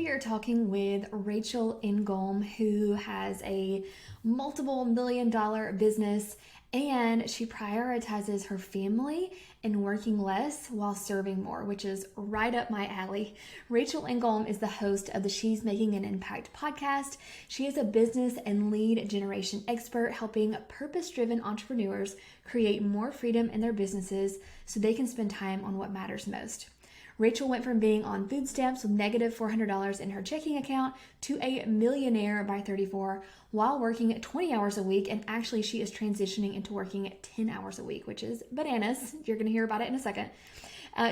are talking with Rachel Ngom, who has a multiple $1 million business and she prioritizes her family and working less while serving more, which is right up my alley. Rachel Ngom is the host of the She's Making an Impact podcast. She is a business and lead generation expert helping purpose driven entrepreneurs create more freedom in their businesses so they can spend time on what matters most. Rachel went from being on food stamps with negative $400 in her checking account to a millionaire by 34 while working 20 hours a week. And actually, she is transitioning into working 10 hours a week, which is bananas. You're going to hear about it in a second.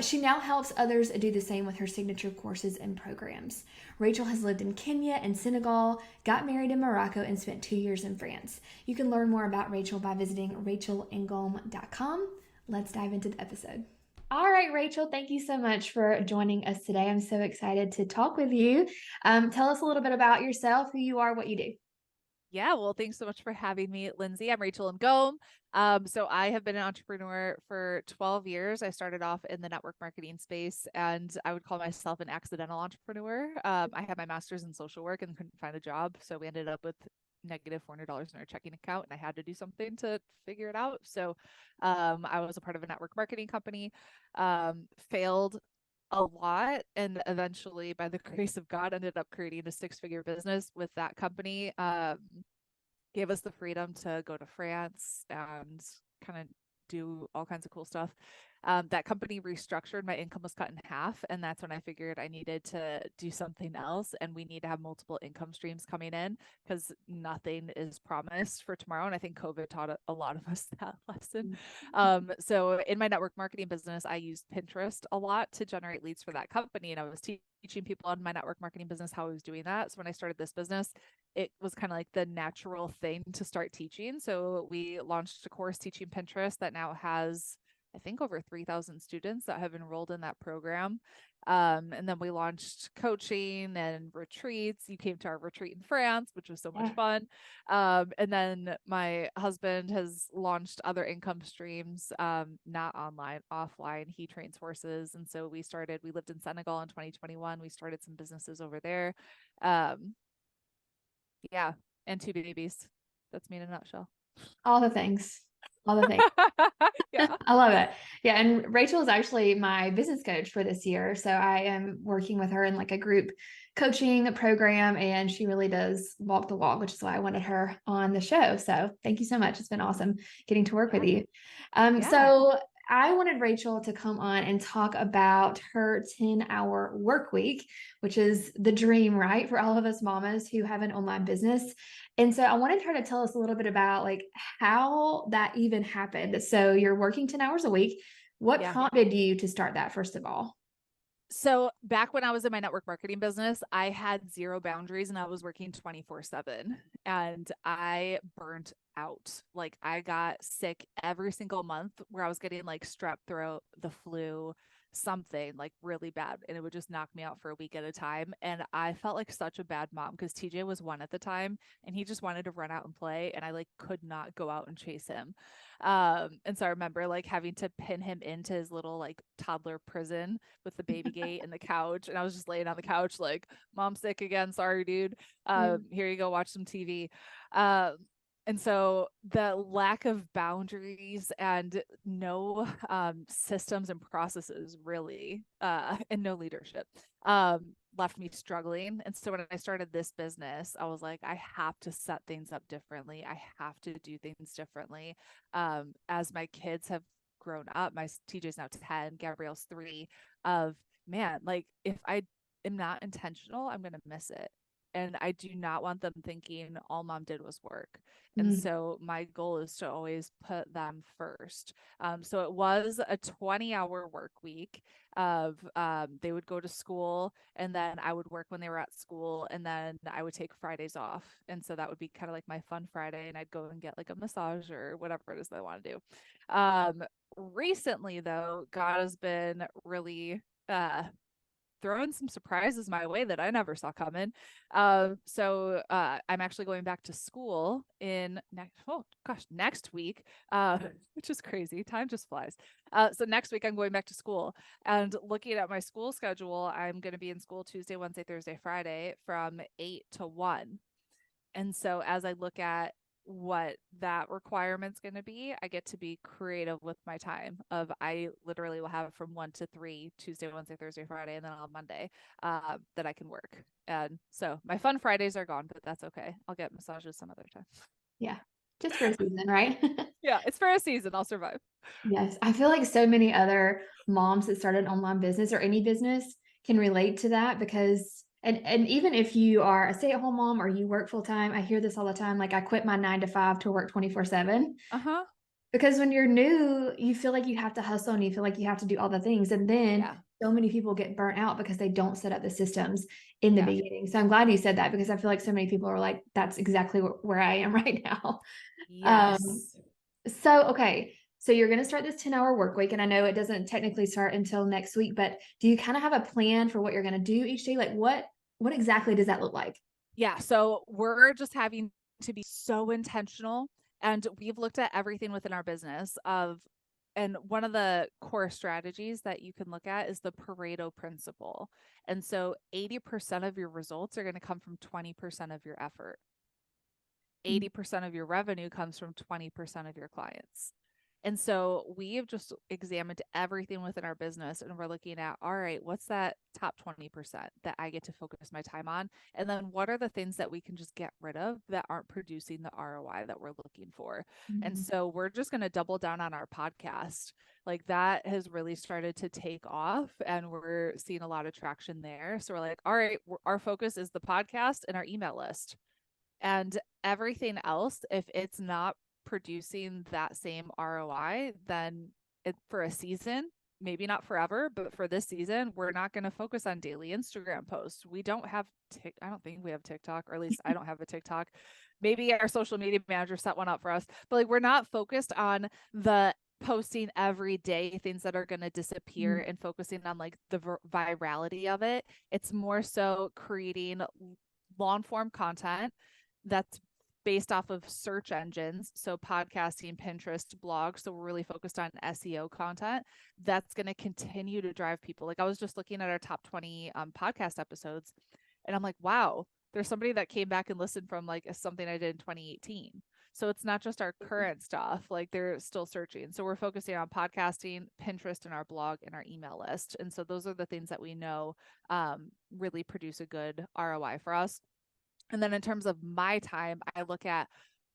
She now helps others do the same with her signature courses and programs. Rachel has lived in Kenya and Senegal, got married in Morocco, and spent 2 years in France. You can learn more about Rachel by visiting rachelngom.com. Let's dive into the episode. All right, Rachel, thank you so much for joining us today. I'm so excited to talk with you. Tell us a little bit about yourself, who you are, what you do. Yeah, well, thanks so much for having me, Lindsay. I'm Rachel Ngom. So I have been an entrepreneur for 12 years. I started off in the network marketing space, and I would call myself an accidental entrepreneur. I had my master's in social work and couldn't find a job, so we ended up with negative $400 in our checking account, and I had to do something to figure it out. So I was a part of a network marketing company, failed a lot, and eventually by the grace of God ended up creating a six-figure business with that company. Gave us the freedom to go to France and kind of do all kinds of cool stuff. That company restructured, my income was cut in half, and that's when I figured I needed to do something else, and we need to have multiple income streams coming in because nothing is promised for tomorrow. And I think COVID taught a lot of us that lesson. So in my network marketing business, I used Pinterest a lot to generate leads for that company, and I was teaching people on my network marketing business how I was doing that. So when I started this business, it was kind of like the natural thing to start teaching. So we launched a course teaching Pinterest that now has, I think, over 3,000 students that have enrolled in that program. And then we launched coaching and retreats. You came to our retreat in France, which was so much fun. And then my husband has launched other income streams, not online, offline. He trains horses. And so we lived in Senegal in 2021. We started some businesses over there. Yeah, and two babies. That's me in a nutshell. All the things. All the things. Yeah. I love it. Yeah. And Rachel is actually my business coach for this year. So I am working with her in like a group coaching program, and she really does walk the walk, which is why I wanted her on the show. So thank you so much. It's been awesome getting to work with you. Yeah. So I wanted Rachel to come on and talk about her 10-hour work week, which is the dream, right? For all of us mamas who have an online business. And so I wanted her to tell us a little bit about like how that even happened. So you're working 10 hours a week. What Yeah. prompted you to start that, first of all? So back when I was in my network marketing business, I had zero boundaries and I was working 24/7, and I burnt out. Like I got sick every single month where I was getting like strep throat, the flu, something like really bad, and it would just knock me out for a week at a time. And I felt like such a bad mom because TJ was one at the time and he just wanted to run out and play, and I like could not go out and chase him. And so I remember like having to pin him into his little like toddler prison with the baby gate and the couch. And I was just laying on the couch, like, mom's sick again. Sorry, dude. Here you go, watch some TV. And so the lack of boundaries and no systems and processes really, and no leadership, left me struggling. And so when I started this business, I was like, I have to set things up differently. I have to do things differently. As my kids have grown up, my TJ's now 10, Gabrielle's 3, of man, like if I am not intentional, I'm going to miss it. And I do not want them thinking all mom did was work. And Mm. so my goal is to always put them first. So it was a 20-hour work week of they would go to school, and then I would work when they were at school, and then I would take Fridays off. And so that would be kind of like my fun Friday, and I'd go and get like a massage or whatever it is that I want to do. Recently though, God has been really throwing some surprises my way that I never saw coming. I'm actually going back to school in next week, which is crazy. Time just flies. So next week I'm going back to school, and looking at my school schedule, I'm going to be in school Tuesday, Wednesday, Thursday, Friday from 8 to 1. And so as I look at what that requirement's going to be, I get to be creative with my time. Of I literally will have from 1 to 3 Tuesday, Wednesday, Thursday, Friday, and then on Monday that I can work. And so my fun Fridays are gone, but that's okay. I'll get massages some other time. Yeah. Just for a season, right? Yeah, it's for a season. I'll survive. Yes. I feel like so many other moms that started an online business or any business can relate to that because and even if you are a stay-at-home mom or you work full time, I hear this all the time. Like I quit my 9 to 5 to work 24/7. Uh-huh. Because when you're new, you feel like you have to hustle and you feel like you have to do all the things. And then Yeah. so many people get burnt out because they don't set up the systems in the Yeah. beginning. So I'm glad you said that because I feel like so many people are like, that's exactly where I am right now. Um, Yes. okay. So you're going to start this 10-hour work week. And I know it doesn't technically start until next week, but do you kind of have a plan for what you're going to do each day? Like what exactly does that look like? Yeah. So we're just having to be so intentional. And we've looked at everything within our business and one of the core strategies that you can look at is the Pareto principle. And so 80% of your results are going to come from 20% of your effort. 80% of your revenue comes from 20% of your clients. And so we have just examined everything within our business and we're looking at, all right, what's that top 20% that I get to focus my time on? And then what are the things that we can just get rid of that aren't producing the ROI that we're looking for? And Mm-hmm. so we're just going to double down on our podcast. Like that has really started to take off and we're seeing a lot of traction there. So we're like, all right, our focus is the podcast and our email list. And everything else, if it's not producing that same ROI, then for a season, maybe not forever, but for this season, we're not going to focus on daily Instagram posts. We don't have, I don't think we have TikTok, or at least I don't have a TikTok. Maybe our social media manager set one up for us, but like we're not focused on the posting every day things that are going to disappear and focusing on like the virality of it. It's more so creating long form content that's based off of search engines. So podcasting, Pinterest, blogs. So we're really focused on SEO content that's going to continue to drive people. Like I was just looking at our top 20 podcast episodes and I'm like, wow, there's somebody that came back and listened from like something I did in 2018. So it's not just our current stuff, like they're still searching. So we're focusing on podcasting, Pinterest, and our blog and our email list. And so those are the things that we know really produce a good ROI for us. And then in terms of my time, I look at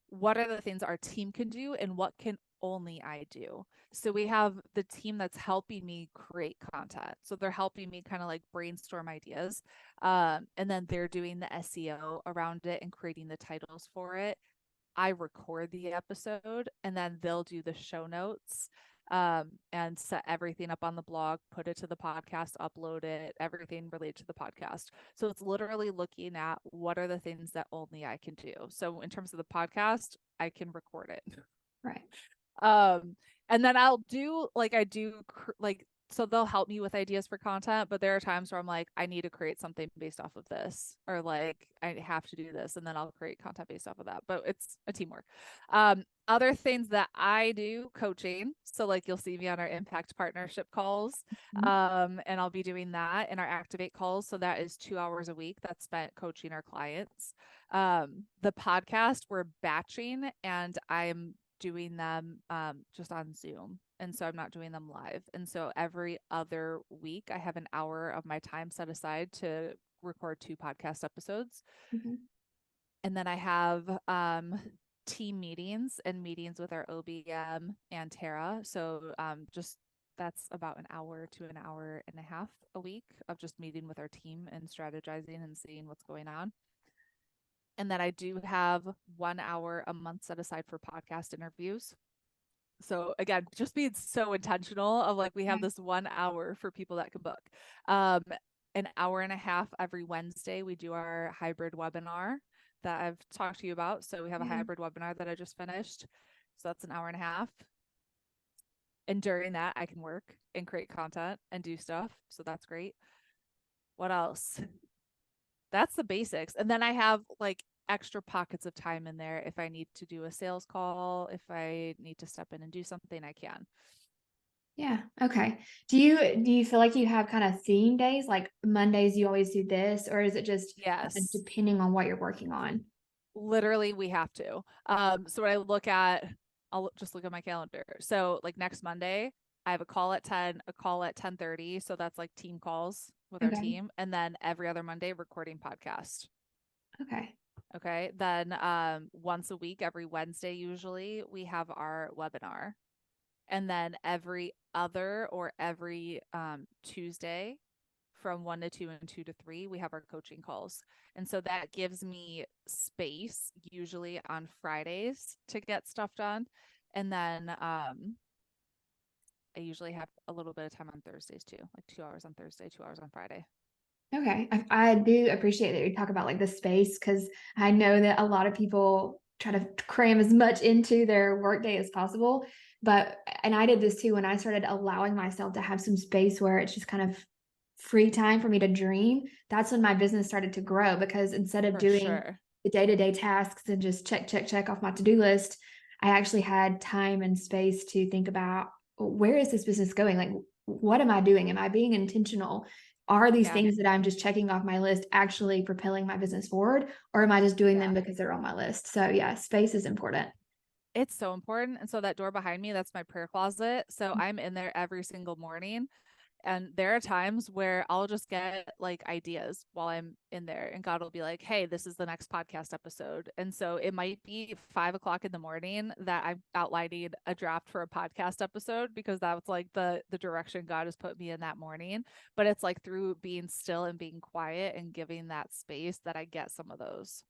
what are the things our team can do and what can only I do. So we have the team that's helping me create content. So they're helping me kind of like brainstorm ideas. And then they're doing the SEO around it and creating the titles for it. I record the episode and then they'll do the show notes and set everything up on the blog, put it to the podcast, upload it, everything related to the podcast. So it's literally looking at what are the things that only I can do. So in terms of the podcast, I can record it. Right. And then I'll do like I do like so they'll help me with ideas for content, but there are times where I'm like, I need to create something based off of this, or like I have to do this, and then I'll create content based off of that. But it's a teamwork. Other things that I do, coaching. So like you'll see me on our impact partnership calls. And I'll be doing that in our activate calls. So that is 2 hours a week that's spent coaching our clients. The podcast we're batching and I'm doing them just on Zoom. And so I'm not doing them live. And so every other week, I have an hour of my time set aside to record 2 podcast episodes. Mm-hmm. And then I have team meetings and meetings with our OBM and Tara. So just that's about an hour to an hour and a half a week of just meeting with our team and strategizing and seeing what's going on. And then I do have 1 hour a month set aside for podcast interviews. So again, just being so intentional of like, we have this 1 hour for people that can book. An hour and a half every Wednesday, we do our hybrid webinar that I've talked to you about. So we have a hybrid webinar that I just finished. So that's an hour and a half. And during that, I can work and create content and do stuff. So that's great. What else? That's the basics. And then I have like extra pockets of time in there. If I need to do a sales call, if I need to step in and do something, I can. Yeah. Okay. Do you feel like you have kind of theme days, like Mondays you always do this, or is it just kind of Yes. depending on what you're working on? Literally, we have to. So when I look at, I'll just look at my calendar. So like next Monday, I have a call at 10, a call at 10:30. So that's like team calls with our Okay. team. And then every other Monday, recording podcast. Okay. Okay. Then once a week, every Wednesday, usually, we have our webinar. And then every other or every Tuesday from 1 to 2 and 2 to 3, we have our coaching calls. And so that gives me space, usually on Fridays, to get stuff done. And then I usually have a little bit of time on Thursdays too, like 2 hours on Thursday, 2 hours on Friday. Okay. I do appreciate that you talk about like the space because I know that a lot of people try to cram as much into their workday as possible. But, and I did this too when I started allowing myself to have some space where it's just kind of free time for me to dream. That's when my business started to grow because instead of For doing sure. the day-to-day tasks and just check, check, check off my to-do list, I actually had time and space to think about where is this business going? Like, what am I doing? Am I being intentional? Are these Yeah. things that I'm just checking off my list actually propelling my business forward, or am I just doing them Yeah. because they're on my list? So yeah, space is important. It's so important. And so that door behind me, that's my prayer closet. So I'm in there every single morning. And there are times where I'll just get like ideas while I'm in there, and God will be like, hey, this is the next podcast episode. And so it might be 5 o'clock in the morning that I'm outlining a draft for a podcast episode because that's like the direction God has put me in that morning. But it's like through being still and being quiet and giving that space that I get some of those.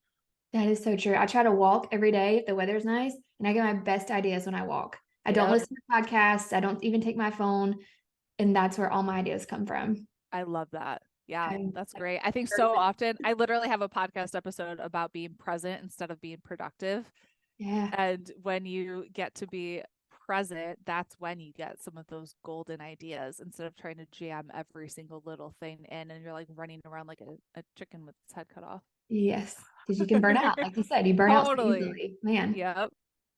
That is so true. I try to walk every day if the weather's nice, and I get my best ideas when I walk. I don't Yep. listen to podcasts. I don't even take my phone, and that's where all my ideas come from. I love that. Yeah, I'm that's like, great. I think so perfect. often I literally have a podcast episode about being present instead of being productive. Yeah. And when you get to be present, that's when you get some of those golden ideas instead of trying to jam every single little thing in and you're like running around like a chicken with its head cut off. Yes. Because you can burn out. Like you said, you burn out so Totally. easily. Man. Yep.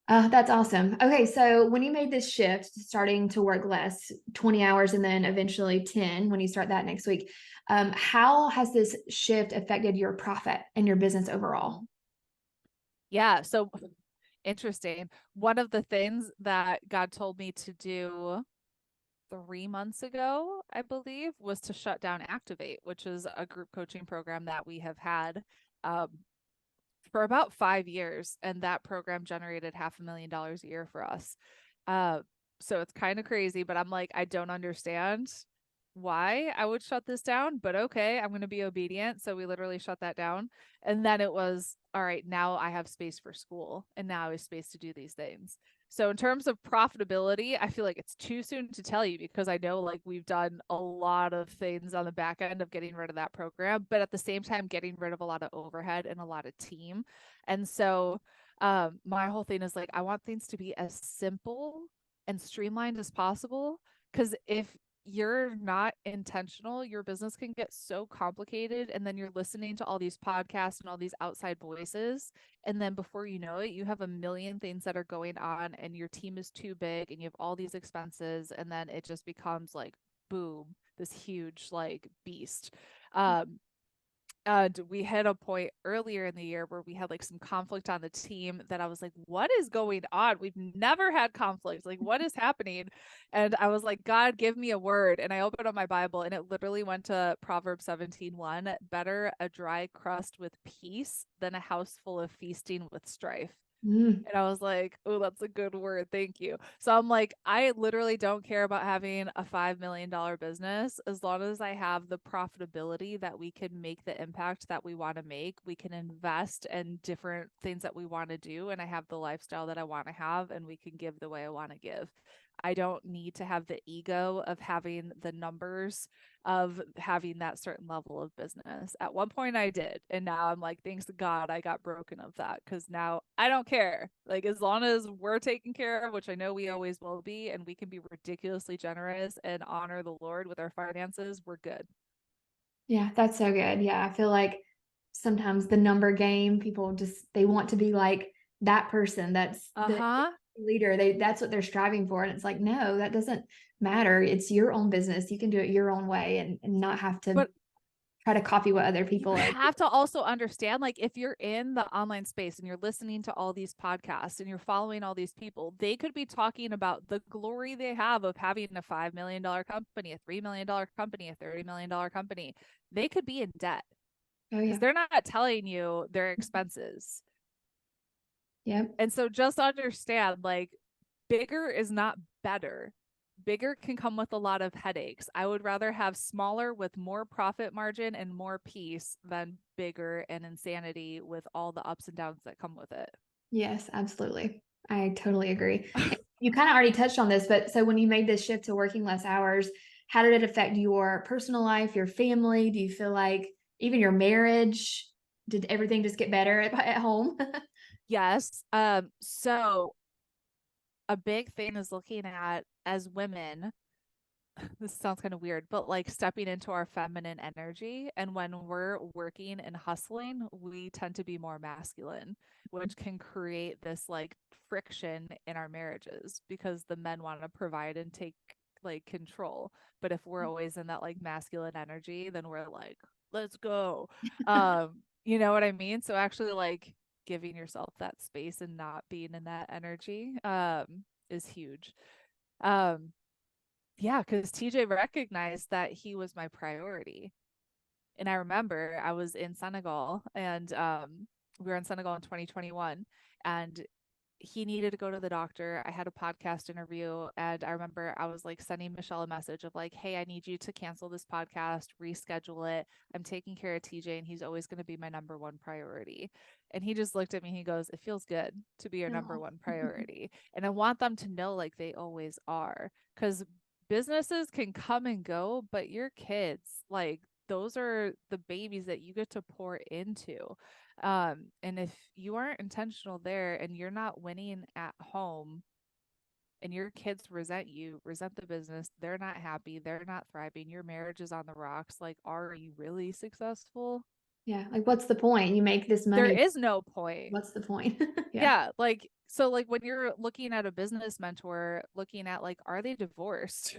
That's awesome. Okay, so when you made this shift, starting to work less, 20 hours and then eventually 10 when you start that next week, how has this shift affected your profit and your business overall? Yeah. So interesting. One of the things that God told me to do 3 months ago, I believe, was to shut down Activate, which is a group coaching program that we have had um, for about 5 years. And that program generated $500,000 a year for us. Uh, so it's kind of crazy, but I'm like, I don't understand why I would shut this down, but okay, I'm going to be obedient. So we literally shut that down. And then it was, all right, now I have space for school and now I have space to do these things. So in terms of profitability, I feel like it's too soon to tell you because I know like we've done a lot of things on the back end of getting rid of that program, but at the same time getting rid of a lot of overhead and a lot of team. And so my whole thing is like I want things to be as simple and streamlined as possible because if you're not intentional, your business can get so complicated. And then you're listening to all these podcasts and all these outside voices. And then before you know it, you have a million things that are going on, and your team is too big, and you have all these expenses. And then it just becomes like, boom, this huge like beast. Um, and we hit a point earlier in the year where we had like some conflict on the team that I was like, what is going on? We've never had conflict. Like, what is happening? And I was like, God, give me a word. And I opened up my Bible and it literally went to Proverbs 17:1. Better a dry crust with peace than a house full of feasting with strife. Mm, And I was like, oh, that's a good word. Thank you. So I'm like, I literally don't care about having a $5 million business as long as I have the profitability that we can make the impact that we want to make. We can invest in different things that we want to do. And I have the lifestyle that I want to have, and we can give the way I want to give. I don't need to have the ego of having the numbers of having that certain level of business. At one point I did, and now I'm like, thanks to God I got broken of that because now I don't care. Like as long as we're taken care of, which I know we always will be, and we can be ridiculously generous and honor the Lord with our finances, we're good. Yeah, that's so good. Yeah, I feel like sometimes the number game, people just they want to be like that person that's the Uh-huh. leader. That's what they're striving for. And it's like, no, that doesn't matter. It's your own business. You can do it your own way and not have to But try to copy what other you people are doing. have to also understand, like, if you're in the online space and you're listening to all these podcasts and you're following all these people, they could be talking about the glory they have of having a $5 million company, a $3 million company, a $30 million company. They could be in debt Oh because yeah. they're not telling you their expenses. Yep. And so just understand, like, bigger is not better. Bigger can come with a lot of headaches. I would rather have smaller with more profit margin and more peace than bigger and insanity with all the ups and downs that come with it. Yes, absolutely. I totally agree. And you kind of already touched on this, but so when you made this shift to working less hours, how did it affect your personal life, your family? Do you feel like even your marriage, did everything just get better at home? Yes. So a big thing is looking at as women, this sounds kind of weird, but like stepping into our feminine energy. And when we're working and hustling, we tend to be more masculine, which can create this like friction in our marriages because the men want to provide and take like control. But if we're always in that like masculine energy, then we're like, let's go. You know what I mean? So actually like giving yourself that space and not being in that energy is huge. Um yeah, because TJ recognized that he was my priority. And I remember I was in Senegal and we were in Senegal in 2021 and he needed to go to the doctor. I had a podcast interview and I remember I was like sending Michelle a message of like, hey, I need you to cancel this podcast, reschedule it. I'm taking care of TJ and he's always going to be my number one priority. And he just looked at me, he goes, it feels good to be your number No. one priority. And I want them to know like they always are because businesses can come and go, but your kids, like those are the babies that you get to pour into. And if you aren't intentional there and you're not winning at home and your kids resent you, resent the business, they're not happy, they're not thriving, your marriage is on the rocks, like, are you really successful? Yeah. Like, what's the point? You make this There money. is no point. What's the point? Yeah. Yeah, like so like when you're looking at a business mentor, looking at like are they divorced?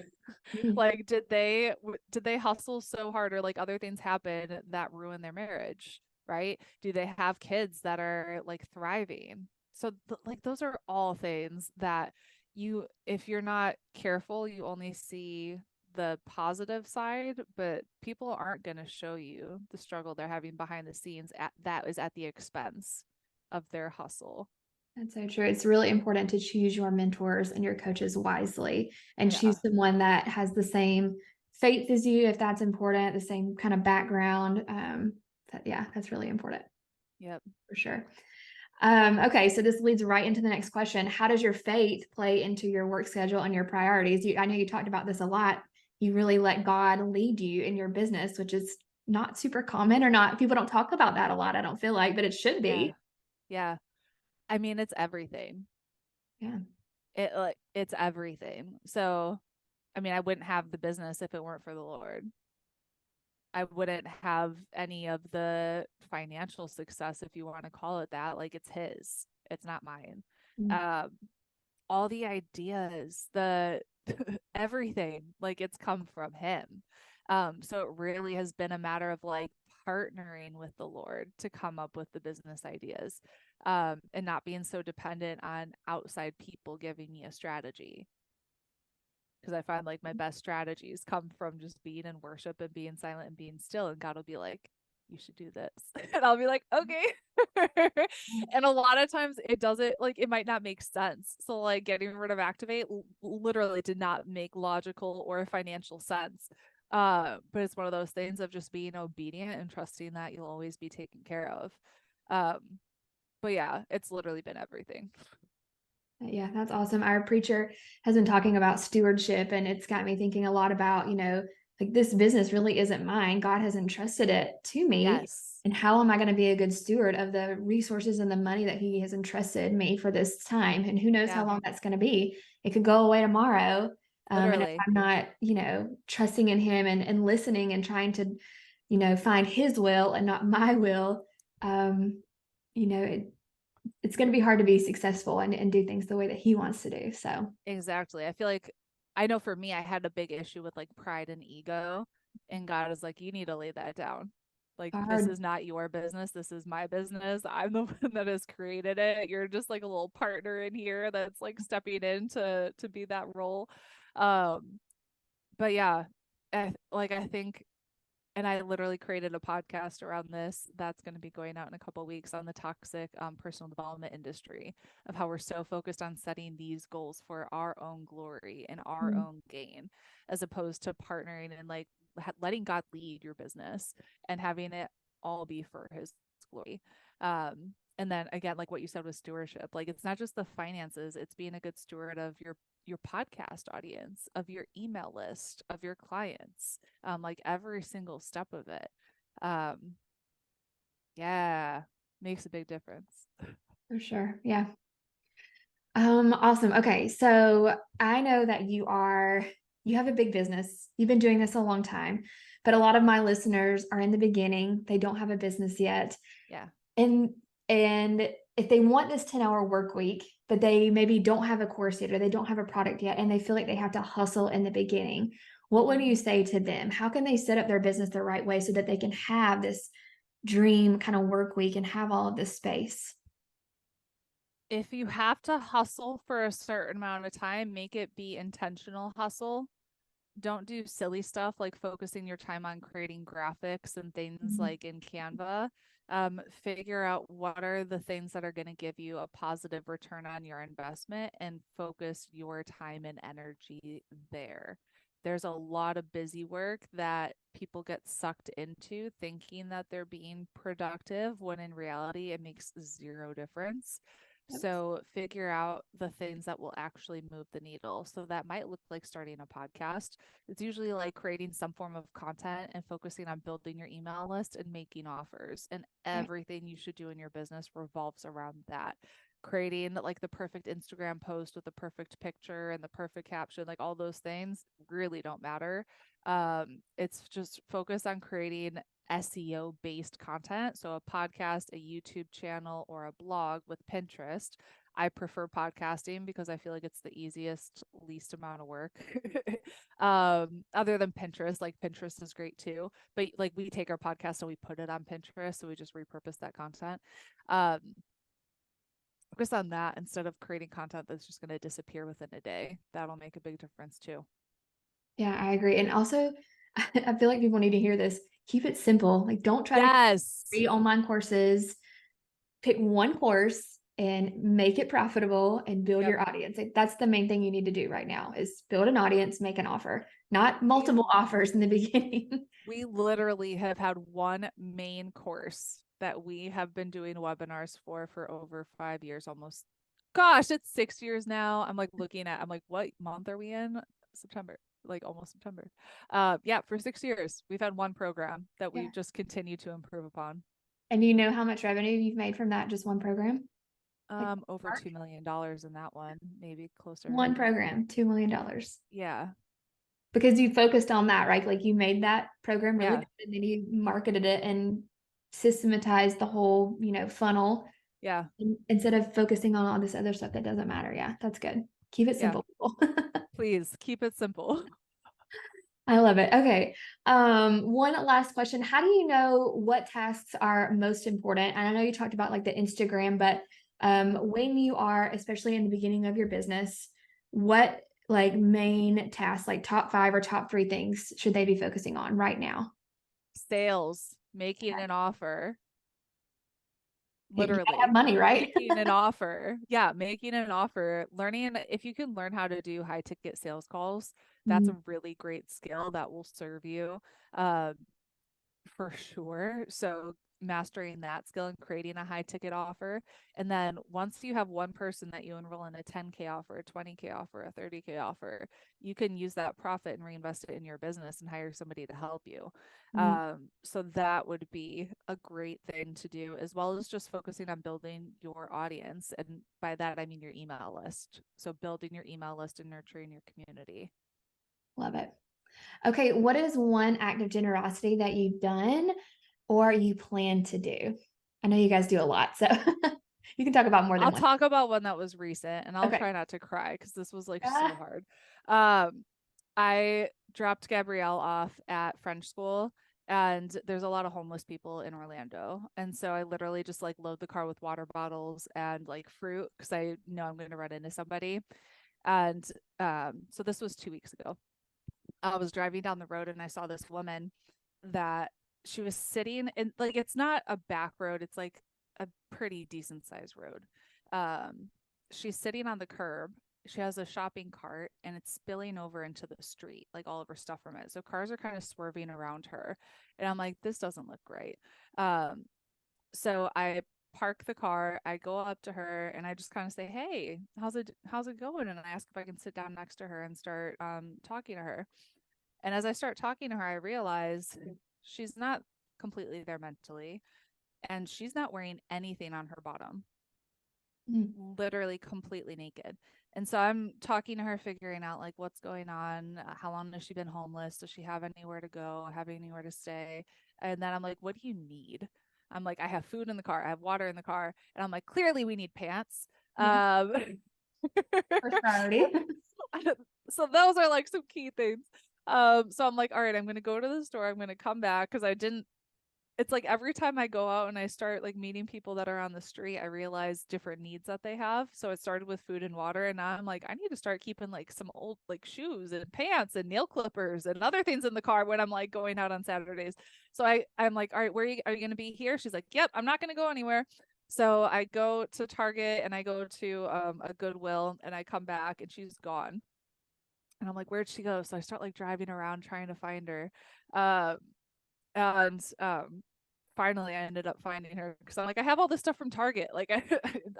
Mm. Like did they hustle so hard or like other things happen that ruin their marriage, right? Do they have kids that are like thriving? So like those are all things that you if you're not careful, you only see the positive side, but people aren't going to show you the struggle they're having behind the scenes at that is at the expense of their hustle. That's so true. It's really important to choose your mentors and your coaches wisely and Yeah. choose someone that has the same faith as you, if that's important, the same kind of background. Yeah, that's really important Yep. for sure. Okay, so this leads right into the next question. How does your faith play into your work schedule and your priorities? I know you talked about this a lot. You really let God lead you in your business, which is not super common or not. People don't talk about that a lot, I don't feel like, but it should Yeah. be. Yeah. I mean, it's everything. Yeah. It like it's everything. So, I mean, I wouldn't have the business if it weren't for the Lord. I wouldn't have any of the financial success, if you want to call it that. Like it's his. It's not mine. Mm. Um, all the ideas, the everything, like it's come from him. So it really has been a matter of like partnering with the Lord to come up with the business ideas, and not being so dependent on outside people giving me a strategy. Because I find like my best strategies come from just being in worship and being silent and being still, and God will be like, you should do this. And I'll be like, okay. And a lot of times it doesn't like it might not make sense. So like getting rid of Activate literally did not make logical or financial sense. But it's one of those things of just being obedient and trusting that you'll always be taken care of. But yeah, it's literally been everything. Yeah, that's awesome. Our preacher has been talking about stewardship, and it's got me thinking a lot about, like this business really isn't mine. God has entrusted it to me. Yes. And how am I going to be a good steward of the resources and the money that He has entrusted me for this time? And who knows how Yeah. long that's going to be? It could go away tomorrow. And if Literally. I'm not, trusting in Him and listening and trying to find his will and not my will, um, it's going to be hard to be successful and do things the way that he wants to do. So Exactly. I feel like I know for me, I had a big issue with like pride and ego. And God is like, you need to lay that down. Like, this hard is not your business. This is my business. I'm the one that has created it. You're just like a little partner in here that's like stepping in to be that role. Um, but yeah, I think and I literally created a podcast around this that's going to be going out in a couple of weeks on the toxic personal development industry of how we're so focused on setting these goals for our own glory and our own gain, as opposed to partnering and like letting God lead your business and having it all be for His glory. And then again, like what you said with stewardship, like it's not just the finances, it's being a good steward of your podcast audience, of your email list, of your clients, like every single step of it. Um, yeah, makes a big difference. for sure. Yeah. Awesome. Okay. So I know that you have a big business. You've been doing this a long time, but a lot of my listeners are in the beginning. They don't have a business yet. Yeah. And and if they want this 10-hour work week, but they maybe don't have a course yet or they don't have a product yet and they feel like they have to hustle in the beginning, what would you say to them? How can they set up their business the right way so that they can have this dream kind of work week and have all of this space? If you have to hustle for a certain amount of time, make it be intentional hustle. Don't do silly stuff like focusing your time on creating graphics and things Mhm. like in Canva. Figure out what are the things that are going to give you a positive return on your investment and focus your time and energy there. There's a lot of busy work that people get sucked into thinking that they're being productive when in reality it makes zero difference. Yep. So figure out the things that will actually move the needle. So that might look like starting a podcast. It's usually like creating some form of content and focusing on building your email list and making offers. And Right. everything you should do in your business revolves around that. Creating like the perfect Instagram post with the perfect picture and the perfect caption, like all those things really don't matter. It's just focus on creating SEO based content. So a podcast, a YouTube channel, or a blog with Pinterest. I prefer podcasting because I feel like it's the easiest, least amount of work. Other than Pinterest, like Pinterest is great too. But like we take our podcast and we put it on Pinterest, so we just repurpose that content. Um, Focus on that instead of creating content that's just going to disappear within a day. That'll make a big difference too. Yeah, I agree. And also, I feel like people need to hear this. Keep it simple. Like, don't try to Yes. create online courses. Pick one course and make it profitable and build Yep. your audience. Like, that's the main thing you need to do right now is build an audience, make an offer, not We multiple offers in the beginning. we literally have had one main course that we have been doing webinars for over 5 years almost. Gosh, it's 6 years now. I'm like, what month are we in? September, like almost September. Yeah, for 6 years, we've had one program that Yeah. we just continue to improve upon. And you know how much revenue you've made from that just one program? Like, Over $2 million in that one, maybe closer. one program, $2 million. Yeah, Because you focused on that, right? Like you made that program really yeah, good and then you marketed it and systematized the whole, funnel yeah, instead of focusing on all this other stuff that doesn't matter. Yeah, that's good. Keep it yeah. simple, people. Please keep it simple. I love it. Okay. One last question. How do you know what tasks are most important? And I know you talked about like the Instagram, but when you are, especially in the beginning of your business, what like main tasks, like top five or top three things should they be focusing on right now? Sales, making an offer, You gotta have literally money, right? making an offer. Yeah, making an offer. Learning if you can learn how to do high ticket sales calls, that's a really great skill that will serve you. Um, for sure. So mastering that skill and creating a high ticket offer. And then once you have one person that you enroll in a 10K offer, a 20K offer, a 30K offer, you can use that profit and reinvest it in your business and hire somebody to help you. Mm, So that would be a great thing to do, as well as just focusing on building your audience. And by that, I mean your email list. So building your email list and nurturing your community. love it. Okay, what is one act of generosity that you've done or you plan to do? I know you guys do a lot, so you can talk about more than I'll one. talk about one that was recent and I'll Okay. try not to cry because this was like so Ah, hard. Um, I dropped Gabrielle off at French school and there's a lot of homeless people in Orlando. And so I literally just like load the car with water bottles and like fruit because I know I'm going to run into somebody. And so this was 2 weeks ago. I was driving down the road and I saw this woman that she was sitting in, like, it's not a back road, it's like a pretty decent sized road. Um, she's sitting on the curb. She has a shopping cart and it's spilling over into the street, like all of her stuff from it. So cars are kind of swerving around her. And I'm like, this doesn't look right. Um, so I park the car, I go up to her and I just kind of say, "Hey, how's it going?" And I ask if I can sit down next to her and start talking to her. And as I start talking to her, I realize she's not completely there mentally and she's not wearing anything on her bottom, mm, literally completely naked. And so I'm talking to her, figuring out like what's going on, how long has she been homeless? Does she have anywhere to go, have anywhere to stay? And then I'm like, what do you need? I'm like, I have food in the car, I have water in the car. And I'm like, clearly we need pants. yeah, Um, first priority. so those are like some key things. So I'm like, all right, I'm gonna go to the store. I'm gonna come back because I didn't. It's like every time I go out and I start like meeting people that are on the street, I realize different needs that they have. So it started with food and water, and now I'm like, I need to start keeping like some old like shoes and pants and nail clippers and other things in the car when I'm like going out on Saturdays. So I'm like, all right, are you gonna be here? She's like, yep, I'm not gonna go anywhere. So I go to Target and I go to a Goodwill and I come back and she's gone. And I'm like, where'd she go? So I start like driving around trying to find her. Uh, and finally I ended up finding her because I'm like, I have all this stuff from Target. Like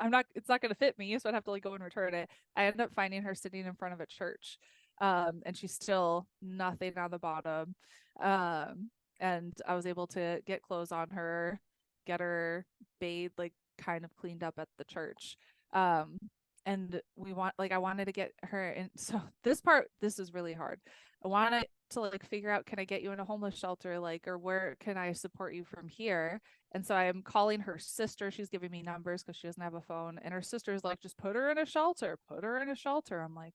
I'm not, it's not going to fit me. So I'd have to like go and return it. I ended up finding her sitting in front of a church. And she's still nothing on the bottom. And I was able to get clothes on her, get her bathed, like kind of cleaned up at the church. Um, and I wanted to get her in. So this is really hard. I wanted to like figure out, can I get you in a homeless shelter, like, or where can I support you from here? And so I am calling her sister. She's giving me numbers because she doesn't have a phone. And her sister's like, just put her in a shelter, put her in a shelter. I'm like,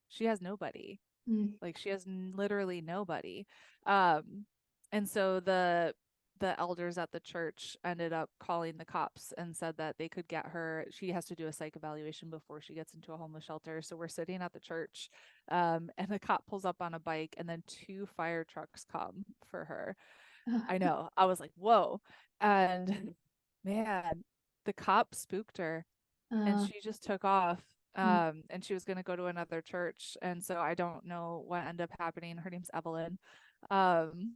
she has nobody. Mm. Like she has literally nobody. Um, and so the elders at the church ended up calling the cops and said that they could get her. She has to do a psych evaluation before she gets into a homeless shelter. So we're sitting at the church, and the cop pulls up on a bike, and then two fire trucks come for her. Oh, I know. I was like, whoa. And man, the cop spooked her and uh, she just took off. mm, And she was going to go to another church. And so I don't know what ended up happening. Her name's Evelyn. Um,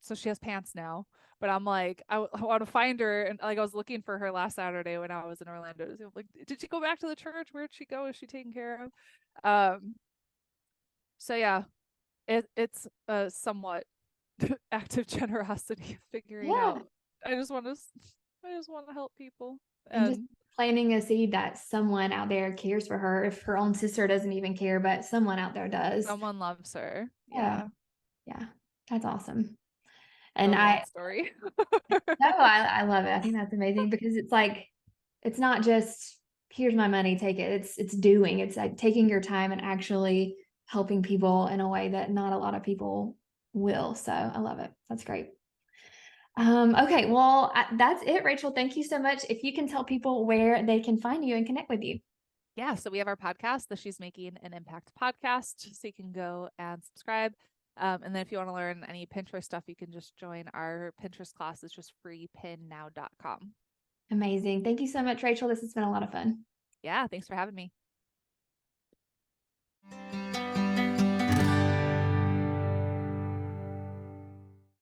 so she has pants now, but I'm like, I want to find her. And like, I was looking for her last Saturday when I was in Orlando. So, like, did she go back to the church? Where'd she go? Is she taken care of? Um, so yeah, it's a somewhat active generosity figuring yeah. out. I just want to help people. And just And planting a seed that someone out there cares for her. If her own sister doesn't even care, but someone out there does. someone loves her. Yeah. Yeah. Yeah. That's awesome. That And was a long story. no, I love it. I think that's amazing because it's like, it's not just here's my money, take it. It's doing. It's like taking your time and actually helping people in a way that not a lot of people will. So I love it. That's great. Okay, well, that's it, Rachel. Thank you so much. If you can tell people where they can find you and connect with you. Yeah, so we have our podcast, the She's Making an Impact podcast, so you can go and subscribe. And then if you want to learn any Pinterest stuff, you can just join our Pinterest class. It's just freepinnow.com. Amazing. Thank you so much, Rachel. This has been a lot of fun. Yeah, thanks for having me.